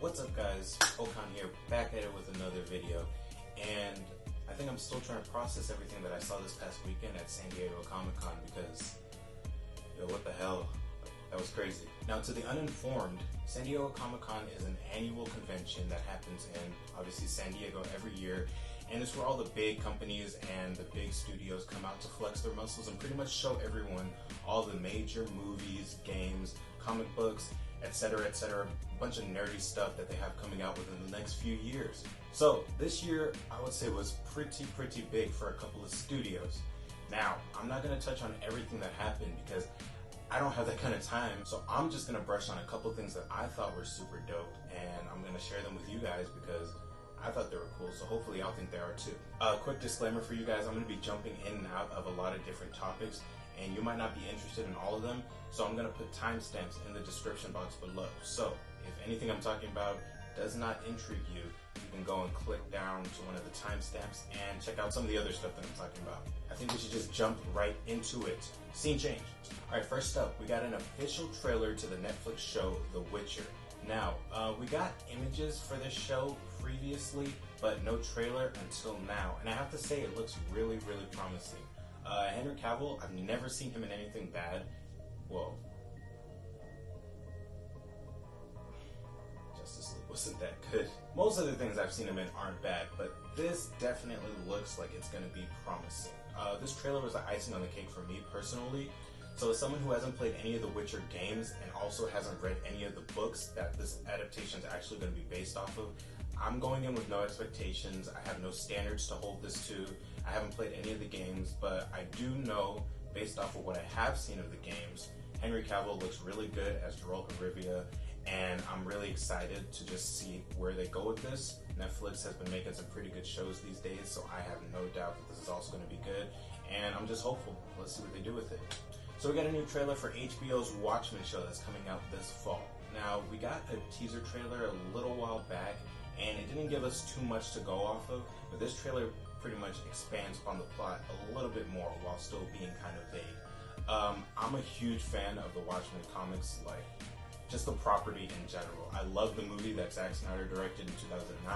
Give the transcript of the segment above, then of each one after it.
What's up guys, Falcon here, back at it with another video, and I think I'm still trying to process everything that I saw this past weekend at San Diego Comic-Con because, yo, what the hell, that was crazy. Now to the uninformed, San Diego Comic-Con is an annual convention that happens in, obviously, San Diego every year, and it's where all the big companies and the big studios come out to flex their muscles and pretty much show everyone all the major movies, games, comic books, etc., etc., a bunch of nerdy stuff that they have coming out within the next few years. So this year, I would say, was pretty big for a couple of studios. Now, I'm not going to touch on everything that happened because I don't have that kind of time, so I'm just going to brush on a couple things that I thought were super dope, and I'm going to share them with you guys because I thought they were cool, so hopefully y'all think they are too. Quick disclaimer for you guys, I'm going to be jumping in and out of a lot of different topics, and you might not be interested in all of them, so I'm going to put timestamps in the description box below. So if anything I'm talking about does not intrigue you, you can go and click down to one of the timestamps and check out some of the other stuff that I'm talking about. I think we should just jump right into it. Scene change. Alright, first up, we got an official trailer to the Netflix show The Witcher. Now, we got images for this show previously, but no trailer until now, and I have to say it looks really promising. Henry Cavill, I've never seen him in anything bad. Whoa. Justice League wasn't that good. Most of the things I've seen him in aren't bad, but this definitely looks like it's going to be promising. This trailer was the icing on the cake for me personally. So as someone who hasn't played any of the Witcher games and also hasn't read any of the books that this adaptation is actually going to be based off of, I'm going in with no expectations. I have no standards to hold this to. I haven't played any of the games, but I do know, based off of what I have seen of the games, Henry Cavill looks really good as Geralt of Rivia, and I'm really excited to just see where they go with this. Netflix has been making some pretty good shows these days, so I have no doubt that this is also going to be good, and I'm just hopeful. Let's see what they do with it. So we got a new trailer for HBO's Watchmen show that's coming out this fall. Now, we got a teaser trailer a little while back, and it didn't give us too much to go off of, but this trailer pretty much expands upon the plot a little bit more while still being kind of vague. I'm a huge fan of the Watchmen comics, like just the property in general. I love the movie that Zack Snyder directed in 2009.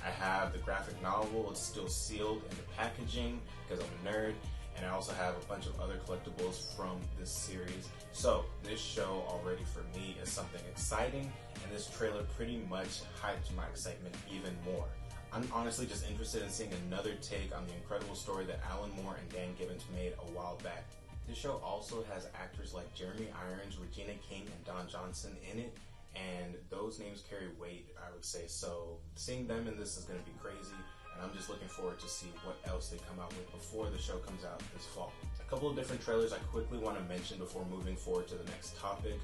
I have the graphic novel, it's still sealed in the packaging because I'm a nerd, and I also have a bunch of other collectibles from this series. So this show already for me is something exciting, and this trailer pretty much hyped my excitement even more. I'm honestly just interested in seeing another take on the incredible story that Alan Moore and Dan Gibbons made a while back. This show also has actors like Jeremy Irons, Regina King, and Don Johnson in it, and those names carry weight, I would say. So seeing them in this is going to be crazy, and I'm just looking forward to see what else they come out with before the show comes out this fall. A couple of different trailers I quickly want to mention before moving forward to the next topic.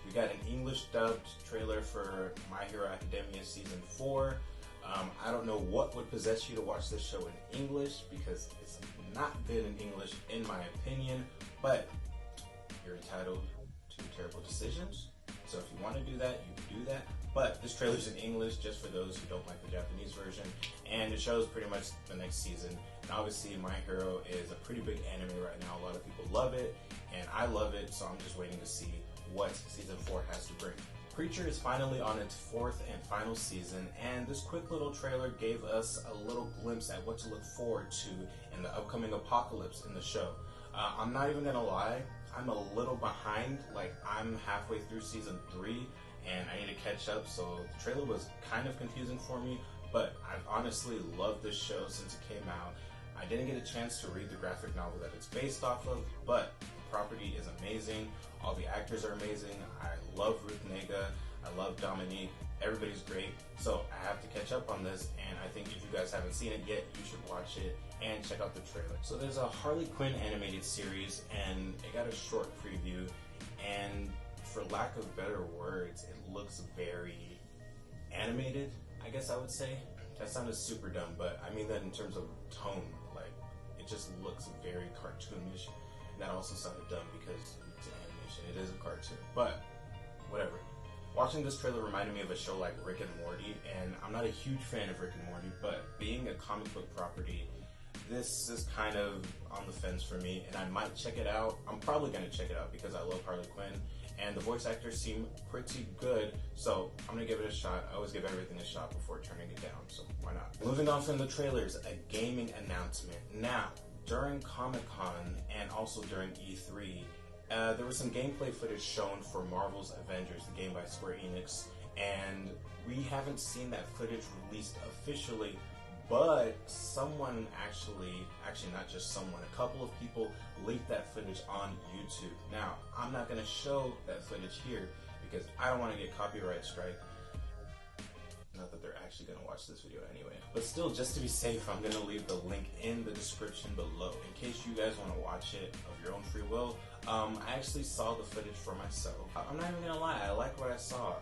We got an English dubbed trailer for My Hero Academia Season 4. I don't know what would possess you to watch this show in English because it's not good in English in my opinion, but you're entitled to terrible decisions. So if you want to do that, you can do that. But this trailer's in English just for those who don't like the Japanese version, and it shows pretty much the next season. And obviously My Hero is a pretty big anime right now. A lot of people love it, and I love it, so I'm just waiting to see what Season 4 has to bring. Preacher is finally on its 4th and final season, and this quick little trailer gave us a little glimpse at what to look forward to in the upcoming apocalypse in the show. I'm not even gonna lie, I'm a little behind. Like, I'm halfway through Season 3, and I need to catch up, so the trailer was kind of confusing for me, but I've honestly loved this show since it came out. I didn't get a chance to read the graphic novel that it's based off of, but the property is amazing. All the actors are amazing. I love Ruth Negga. I love Dominique. Everybody's great. So I have to catch up on this, and I think if you guys haven't seen it yet, you should watch it and check out the trailer. So there's a Harley Quinn animated series, and it got a short preview, and for lack of better words, it looks very animated, I guess I would say. That sounded super dumb, but I mean that in terms of tone. Like, it just looks very cartoonish. And that also sounded dumb because it's an animation. It is a cartoon, but whatever. Watching this trailer reminded me of a show like Rick and Morty, and I'm not a huge fan of Rick and Morty, but being a comic book property, this is kind of on the fence for me, and I might check it out. I'm probably going to check it out because I love Harley Quinn, and the voice actors seem pretty good, so I'm gonna give it a shot. I always give everything a shot before turning it down, so why not? Moving on from the trailers, a gaming announcement. Now, during Comic-Con and also during E3, there was some gameplay footage shown for Marvel's Avengers, the game by Square Enix, and we haven't seen that footage released officially, but someone actually not just someone, a couple of people leaked that footage on YouTube. Now, I'm not going to show that footage here because I don't want to get copyright strike. Not that they're actually going to watch this video anyway. But still, just to be safe, I'm going to leave the link in the description below in case you guys want to watch it of your own free will. I actually saw the footage for myself. I'm not even going to lie, I like what I saw.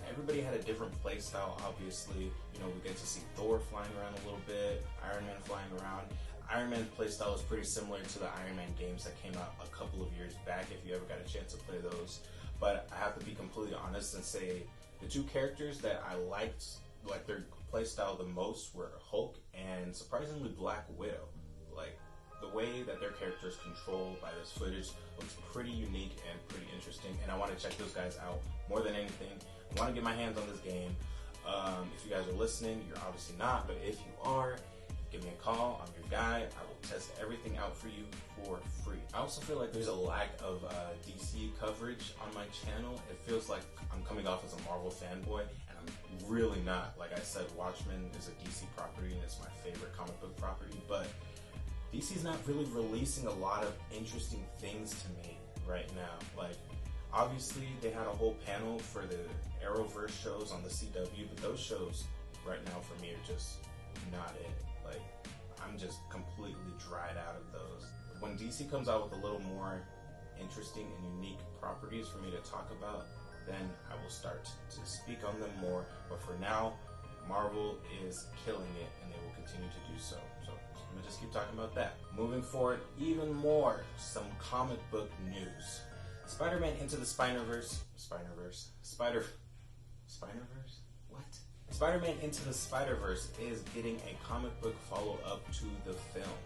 Everybody had a different play style, obviously. You know, we get to see Thor flying around a little bit, Iron Man flying around. Iron Man's playstyle is pretty similar to the Iron Man games that came out a couple of years back, if you ever got a chance to play those. But I have to be completely honest and say, the two characters that I liked, like their playstyle the most, were Hulk and surprisingly Black Widow. Like, the way that their characters controlled by this footage looks pretty unique and pretty interesting, and I want to check those guys out more than anything. I want to get my hands on this game. If you guys are listening, you're obviously not, but if you are, give me a call. I'm your guy. I will test everything out for you for free. I also feel like there's a lack of DC coverage on my channel. It feels like I'm coming off as a Marvel fanboy, and I'm really not. Like I said, Watchmen is a DC property, and it's my favorite comic book property, but DC's not really releasing a lot of interesting things to me right now. Like, obviously, they had a whole panel for the Arrowverse shows on the CW, but those shows right now for me are just not it. Like, I'm just completely dried out of those. When DC comes out with a little more interesting and unique properties for me to talk about, then I will start to speak on them more. But for now, Marvel is killing it, and they will continue to do so. So I'm gonna just keep talking about that. Moving forward, even more, some comic book news. Spider-Man Into the Spider-Verse? What? Spider-Man Into the Spider-Verse is getting a comic book follow-up to the film.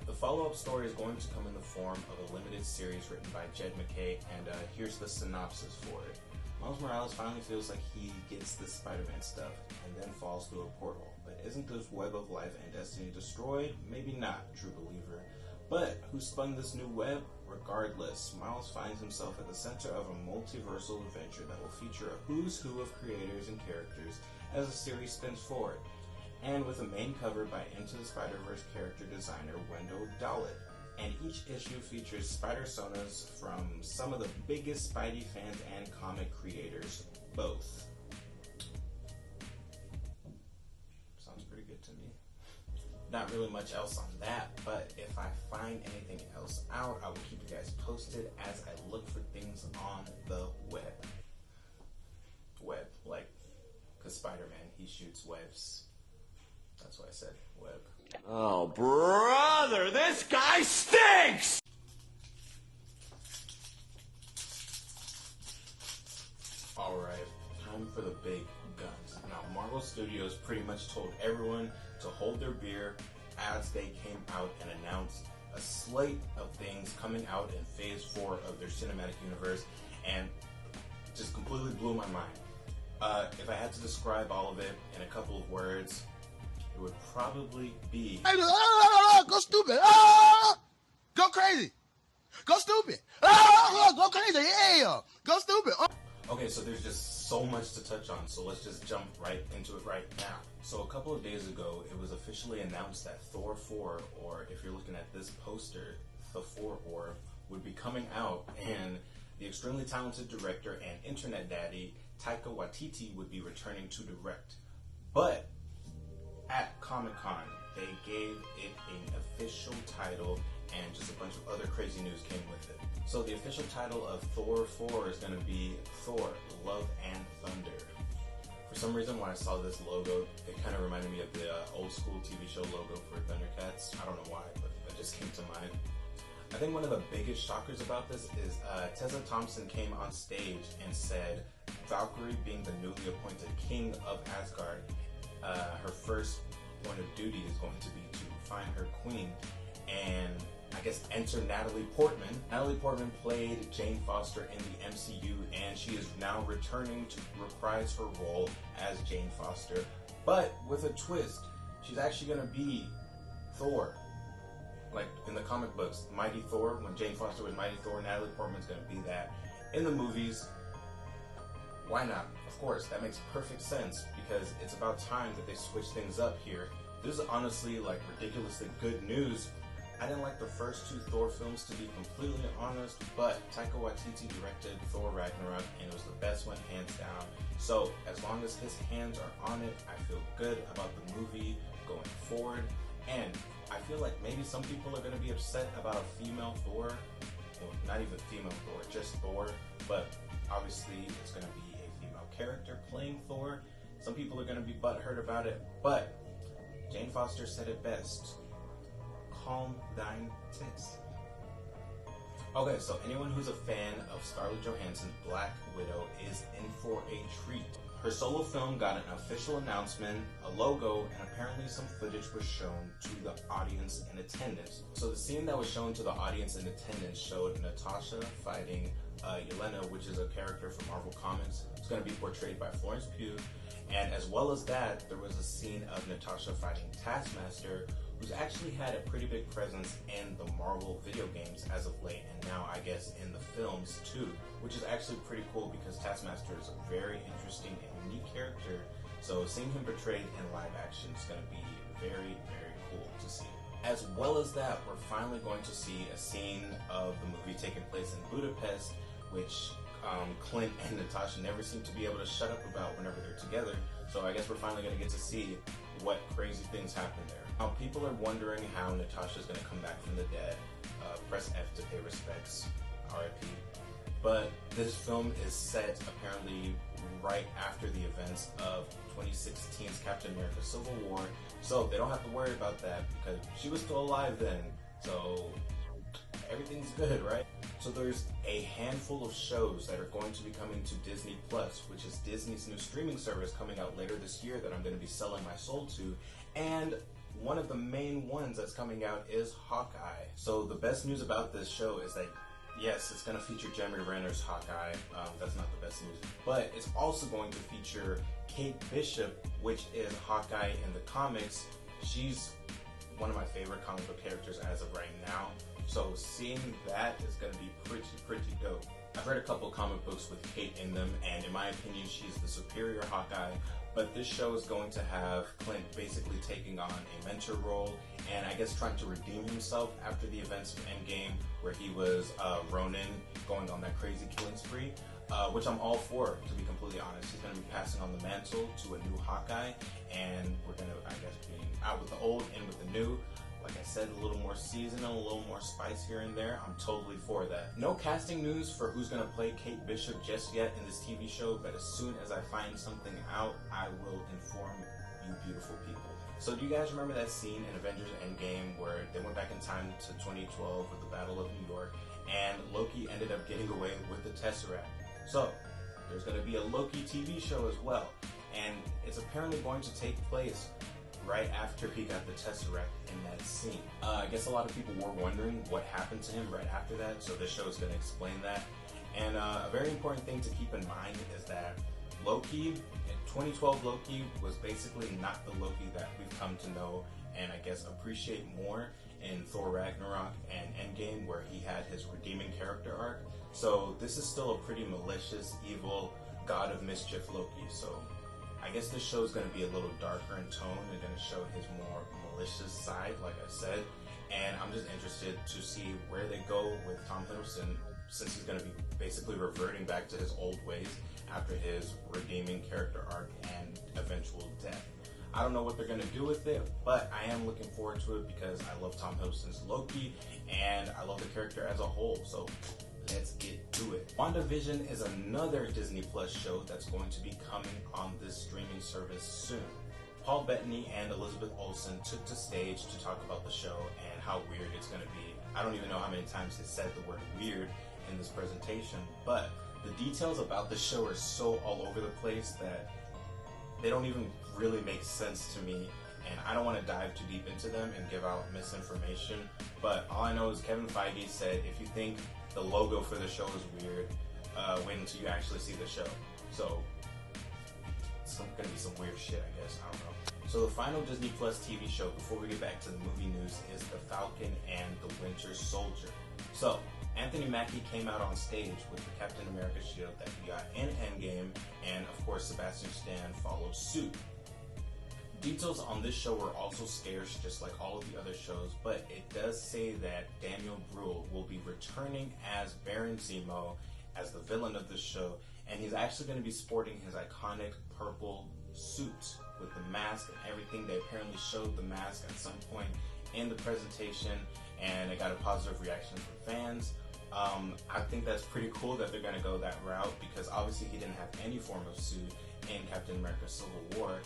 The follow-up story is going to come in the form of a limited series written by Jed McKay, and here's the synopsis for it. Miles Morales finally feels like he gets the Spider-Man stuff, and then falls through a portal. But isn't this web of life and destiny destroyed? Maybe not, true believer. But who spun this new web? Regardless, Miles finds himself at the center of a multiversal adventure that will feature a who's who of creators and characters as the series spins forward, and with a main cover by Into the Spider-Verse character designer Wendell Dalit. And each issue features Spider-Sonas from some of the biggest Spidey fans and comic creators, both. Sounds pretty good to me. Not really much else on that, but if I find anything else out, I will keep you guys posted as I look for things on the web. Web, like, because Spider-Man, he shoots webs. That's why I said web. Oh, brother, this guy stinks! Alright, time for the big guns. Now, Marvel Studios pretty much told everyone to hold their beer as they came out and announced a slate of things coming out in Phase 4 of their cinematic universe, and just completely blew my mind. If I had to describe all of it in a couple of words, it would probably be... Go stupid! Go crazy! Go stupid! Go crazy! Yeah! Go stupid! Okay, so there's just so much to touch on, so let's just jump right into it right now. So a couple of days ago, it was officially announced that Thor 4, or if you're looking at this poster, the 4 Orb, would be coming out, and the extremely talented director and internet daddy, Taika Waititi, would be returning to direct. But at Comic-Con, they gave it an official title, and just a bunch of other crazy news came with it. So the official title of Thor 4 is going to be Thor, Love and Thunder. For some reason, when I saw this logo, it kind of reminded me of the old school TV show logo for Thundercats. I don't know why, but it just came to mind. I think one of the biggest shockers about this is Tessa Thompson came on stage and said Valkyrie, being the newly appointed king of Asgard, her first point of duty is going to be to find her queen, and I guess, enter Natalie Portman. Natalie Portman played Jane Foster in the MCU, and she is now returning to reprise her role as Jane Foster, but with a twist. She's actually going to be Thor. Like in the comic books, Mighty Thor, when Jane Foster was Mighty Thor, Natalie Portman's going to be that. In the movies, why not? Of course, that makes perfect sense, because it's about time that they switch things up here. This is honestly like ridiculously good news. I didn't like the first two Thor films, to be completely honest, but Taika Waititi directed Thor Ragnarok, and it was the best one hands down. So as long as his hands are on it, I feel good about the movie going forward. And I feel like maybe some people are going to be upset about a female Thor, well, not even female Thor, just Thor, but obviously it's going to be a female character playing Thor. Some people are going to be butthurt about it, but Jane Foster said it best. Calm thine tits. Okay, so anyone who's a fan of Scarlett Johansson's Black Widow is in for a treat. Her solo film got an official announcement, a logo, and apparently some footage was shown to the audience in attendance. So the scene that was shown to the audience in attendance showed Natasha fighting Yelena, which is a character from Marvel Comics. It's going to be portrayed by Florence Pugh. And as well as that, there was a scene of Natasha fighting Taskmaster, who's actually had a pretty big presence in the Marvel video games as of late, and now I guess in the films too, which is actually pretty cool because Taskmaster is a very interesting and unique character. So seeing him portrayed in live action is going to be very, very cool to see. As well as that, we're finally going to see a scene of the movie taking place in Budapest, which Clint and Natasha never seem to be able to shut up about whenever they're together. So I guess we're finally going to get to see what crazy things happen there. Now, people are wondering how Natasha's going to come back from the dead. Press F to pay respects, RIP. But this film is set apparently right after the events of 2016's Captain America Civil War, so they don't have to worry about that because she was still alive then. So everything's good, right? So there's a handful of shows that are going to be coming to Disney Plus, which is Disney's new streaming service coming out later this year that I'm going to be selling my soul to. And one of the main ones that's coming out is Hawkeye. So the best news about this show is that, yes, it's going to feature Jeremy Renner's Hawkeye. That's not the best news. But it's also going to feature Kate Bishop, which is Hawkeye in the comics. She's one of my favorite comic book characters as of right now. So seeing that is going to be pretty dope. I've read a couple comic books with Kate in them, and in my opinion, she's the superior Hawkeye. But this show is going to have Clint basically taking on a mentor role, and I guess trying to redeem himself after the events of Endgame, where he was Ronin going on that crazy killing spree, which I'm all for, to be completely honest. He's going to be passing on the mantle to a new Hawkeye, and we're going to, I guess, be out with the old, in with the new. Like I said, a little more seasonal, a little more spice here and there. I'm totally for that. No casting news for who's going to play Kate Bishop just yet in this TV show, but as soon as I find something out, I will inform you beautiful people. So do you guys remember that scene in Avengers Endgame where they went back in time to 2012 with the Battle of New York, and Loki ended up getting away with the Tesseract? So there's going to be a Loki TV show as well, and it's apparently going to take place right after he got the Tesseract in that scene. I guess a lot of people were wondering what happened to him right after that, so this show is going to explain that. And a very important thing to keep in mind is that Loki, in 2012 Loki, was basically not the Loki that we've come to know and I guess appreciate more in Thor Ragnarok and Endgame, where he had his redeeming character arc. So this is still a pretty malicious, evil, god of mischief Loki. So I guess this show is going to be a little darker in tone. They're going to show his more malicious side, like I said. And I'm just interested to see where they go with Tom Hiddleston, since he's going to be basically reverting back to his old ways after his redeeming character arc and eventual death. I don't know what they're going to do with it, but I am looking forward to it because I love Tom Hiddleston's Loki, and I love the character as a whole. So let's get to it. WandaVision is another Disney Plus show that's going to be coming on this streaming service soon. Paul Bettany and Elizabeth Olsen took to stage to talk about the show and how weird it's going to be. I don't even know how many times they said the word weird in this presentation, but the details about the show are so all over the place that they don't even really make sense to me. and I don't want to dive too deep into them and give out misinformation, but all I know is Kevin Feige said if you think the logo for the show is weird, wait until you actually see the show. So it's gonna be some weird shit, I guess. I don't know. So the final Disney Plus TV show before we get back to the movie news is The Falcon and the Winter Soldier. So Anthony Mackie came out on stage with the Captain America shield that he got in Endgame, and of course Sebastian Stan followed suit. Details on this show were also scarce, just like all of the other shows, but it does say that Daniel Bruhl will be returning as Baron Zemo, as the villain of the show, and he's actually going to be sporting his iconic purple suit with the mask and everything. They apparently showed the mask at some point in the presentation, and it got a positive reaction from fans. I think that's pretty cool that they're going to go that route, because obviously he didn't have any form of suit in Captain America Civil War,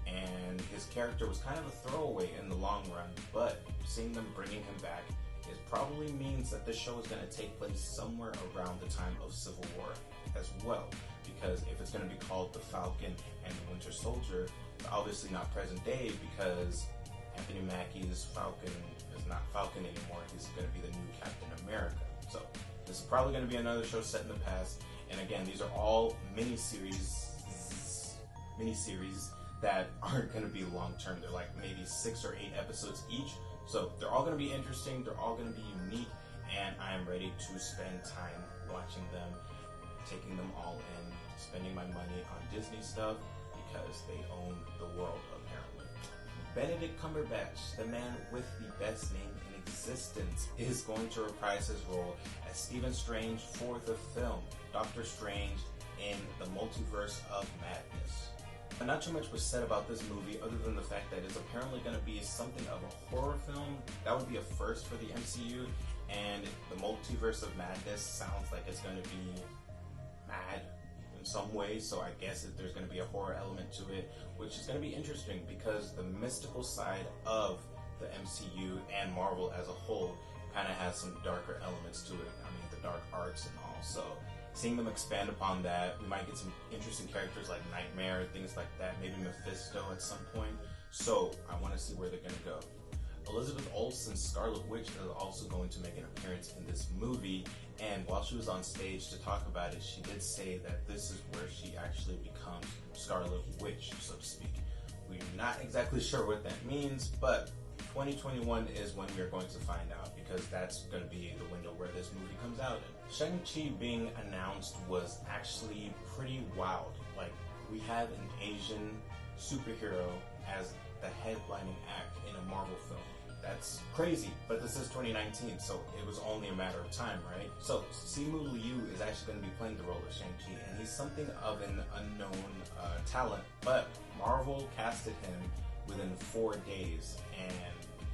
and his character was kind of a throwaway in the long run, but seeing them bringing him back, it probably means that this show is going to take place somewhere around the time of Civil War as well, because if it's going to be called The Falcon and the Winter Soldier, obviously not present day, because Anthony Mackie's Falcon is not Falcon anymore. He's going to be the new Captain America. So this is probably going to be another show set in the past. And again, these are all miniseries that aren't going to be long term. They're like maybe 6 or 8 episodes each. So they're all going to be interesting. They're all going to be unique. And I am ready to spend time watching them, taking them all in, spending my money on Disney stuff, because they own the world, apparently. Benedict Cumberbatch, the man with the best name in existence, is going to reprise his role as Stephen Strange for the film Doctor Strange in the Multiverse of Madness. And not too much was said about this movie other than the fact that it's apparently going to be something of a horror film. That would be a first for the MCU, and the Multiverse of Madness sounds like it's going to be mad in some way, so I guess that there's going to be a horror element to it, which is going to be interesting because the mystical side of the MCU and Marvel as a whole kind of has some darker elements to it. I mean, the dark arts and all. So seeing them expand upon that, we might get some interesting characters like Nightmare, things like that, maybe Mephisto at some point. So I want to see where they're going to go. Elizabeth Olsen's Scarlet Witch is also going to make an appearance in this movie, and while she was on stage to talk about it, she did say that this is where she actually becomes Scarlet Witch, so to speak. We're not exactly sure what that means, but 2021 is when we're going to find out, because that's going to be the window where this movie comes out in. Shang-Chi being announced was actually pretty wild. Like, we have an Asian superhero as the headlining act in a Marvel film. That's crazy, but this is 2019, so it was only a matter of time, right? So, Simu Liu is actually going to be playing the role of Shang-Chi, and he's something of an unknown talent, but Marvel casted him within 4 days, and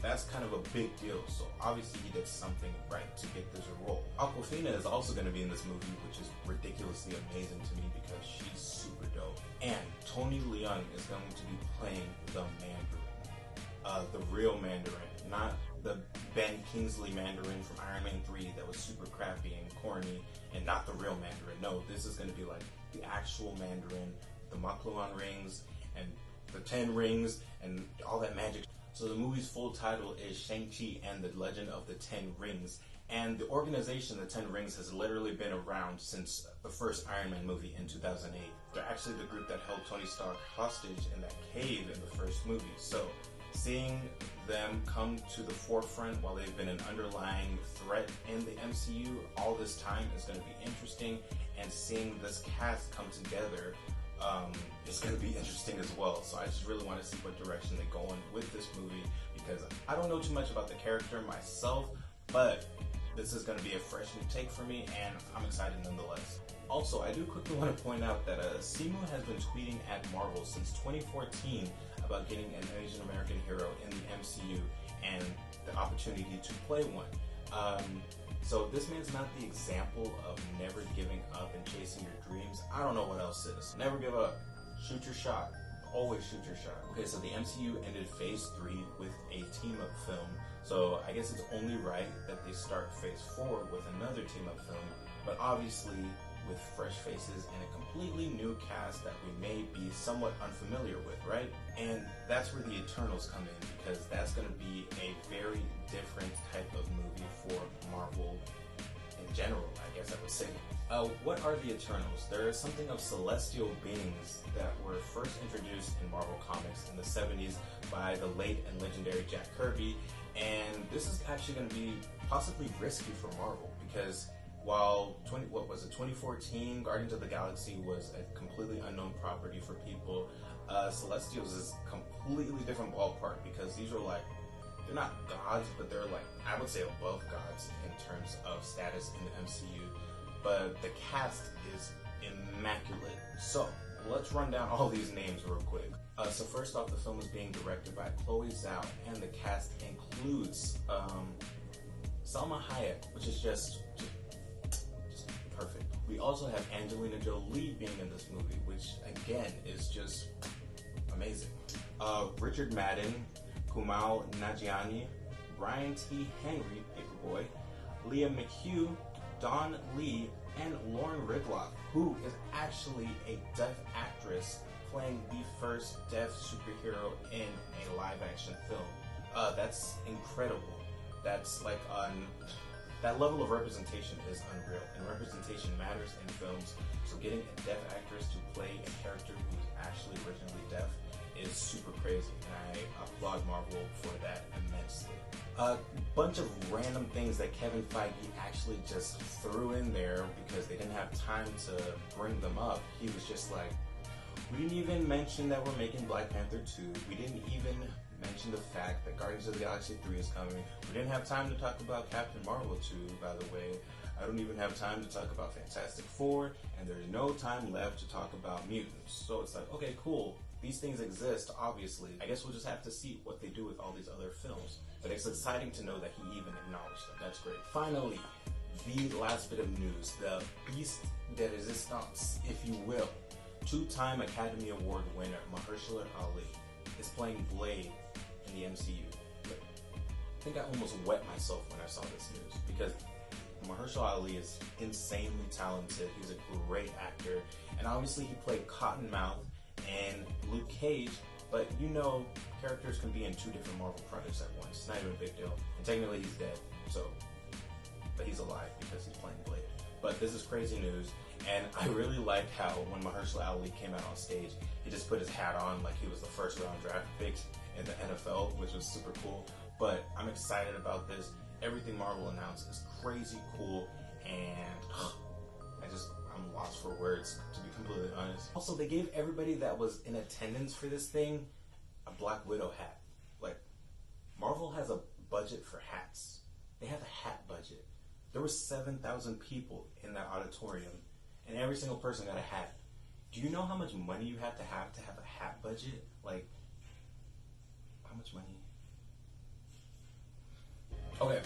that's kind of a big deal, so obviously he did something right to get this role. Awkwafina is also going to be in this movie, which is ridiculously amazing to me because she's super dope. And Tony Leung is going to be playing the Mandarin, the real Mandarin, not the Ben Kingsley Mandarin from Iron Man 3 that was super crappy and corny, and not the real Mandarin. No, this is going to be like the actual Mandarin, the Makluan rings, and the 10 rings, and all that magic. So the movie's full title is Shang-Chi and the Legend of the 10 Rings. And the organization, the 10 Rings, has literally been around since the first Iron Man movie in 2008. They're actually the group that held Tony Stark hostage in that cave in the first movie. So seeing them come to the forefront while they've been an underlying threat in the MCU all this time is going to be interesting. And seeing this cast come together is going to be interesting as well. So I just really want to see what direction they go in with this movie, because I don't know too much about the character myself, but this is going to be a fresh new take for me, and I'm excited nonetheless. Also, I do quickly want to point out that Simu has been tweeting at Marvel since 2014 about getting an Asian American hero in the MCU and the opportunity to play one. So this man's not the example of never giving up and chasing your dreams. I don't know what else is. Never give up. Shoot your shot. Always shoot your shot. Okay, so the MCU ended Phase 3 with a team-up film. So I guess it's only right that they start Phase 4 with another team-up film. But obviously, with fresh faces and a completely new cast that we may be somewhat unfamiliar with, right? And that's where the Eternals come in, because that's going to be a very different type of movie for Marvel in general, I guess I would say. What are the Eternals? They're something of celestial beings that were first introduced in Marvel Comics in the 70s by the late and legendary Jack Kirby, and this is actually going to be possibly risky for Marvel, because while 2014 Guardians of the Galaxy was a completely unknown property for people, Celestials is completely different ballpark, because these are like, they're not gods, but they're like, I would say above gods in terms of status in the MCU. But the cast is immaculate. So let's run down all these names real quick. So first off, the film is being directed by Chloe Zhao, and the cast includes Salma Hayek, which is just perfect. We also have Angelina Jolie being in this movie, which again is just amazing. Richard Madden, Kumail Nanjiani, Brian T. Henry, Paperboy, Leah McHugh, Dawn Lee, and Lauren Ridloff, who is actually a deaf actress playing the first deaf superhero in a live-action film. That's incredible. That's like that level of representation is unreal, and representation matters in films. So getting a deaf actress to play a character who's actually originally deaf is super crazy, and I applaud Marvel for that immensely. A bunch of random things that Kevin Feige actually just threw in there because they didn't have time to bring them up. He was just like, we didn't even mention that we're making Black Panther 2. We didn't even mention the fact that Guardians of the Galaxy 3 is coming. We didn't have time to talk about Captain Marvel 2, by the way. I don't even have time to talk about Fantastic Four, and there's no time left to talk about mutants. So it's like, okay, cool. These things exist, obviously. I guess we'll just have to see what they do with all these other films. But it's exciting to know that he even acknowledged them. That's great. Finally, the last bit of news. The Beast de Resistance, if you will. Two-time Academy Award winner Mahershala Ali is playing Blade in the MCU. I think I almost wet myself when I saw this news, because Mahershala Ali is insanely talented. He's a great actor. And obviously he played Cottonmouth and Luke Cage, but you know, characters can be in two different Marvel projects at once. It's not even a big deal. And technically he's dead, but he's alive because he's playing Blade. But this is crazy news, and I really liked how when Mahershala Ali came out on stage, he just put his hat on like he was the first round draft pick in the NFL, which was super cool. But I'm excited about this. Everything Marvel announced is crazy cool, and I'm lost for words, to be completely honest. Also, they gave everybody that was in attendance for this thing a Black Widow hat. Like, Marvel has a budget for hats. They have a hat budget. There were 7,000 people in that auditorium, and every single person got a hat. Do you know how much money you have to have a hat budget? Like, how much money? Okay.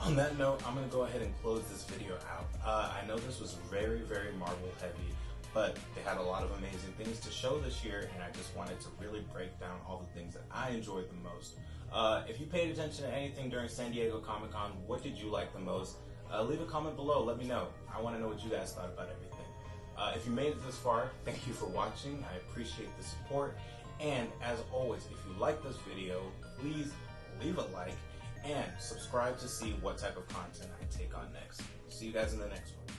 On that note, I'm going to go ahead and close this video out. I know this was very, very Marvel heavy, but they had a lot of amazing things to show this year, and I just wanted to really break down all the things that I enjoyed the most. If you paid attention to anything during San Diego Comic-Con, what did you like the most? Leave a comment below, let me know. I want to know what you guys thought about everything. If you made it this far, thank you for watching. I appreciate the support. And as always, if you like this video, please leave a like and subscribe to see what type of content I take on next. See you guys in the next one.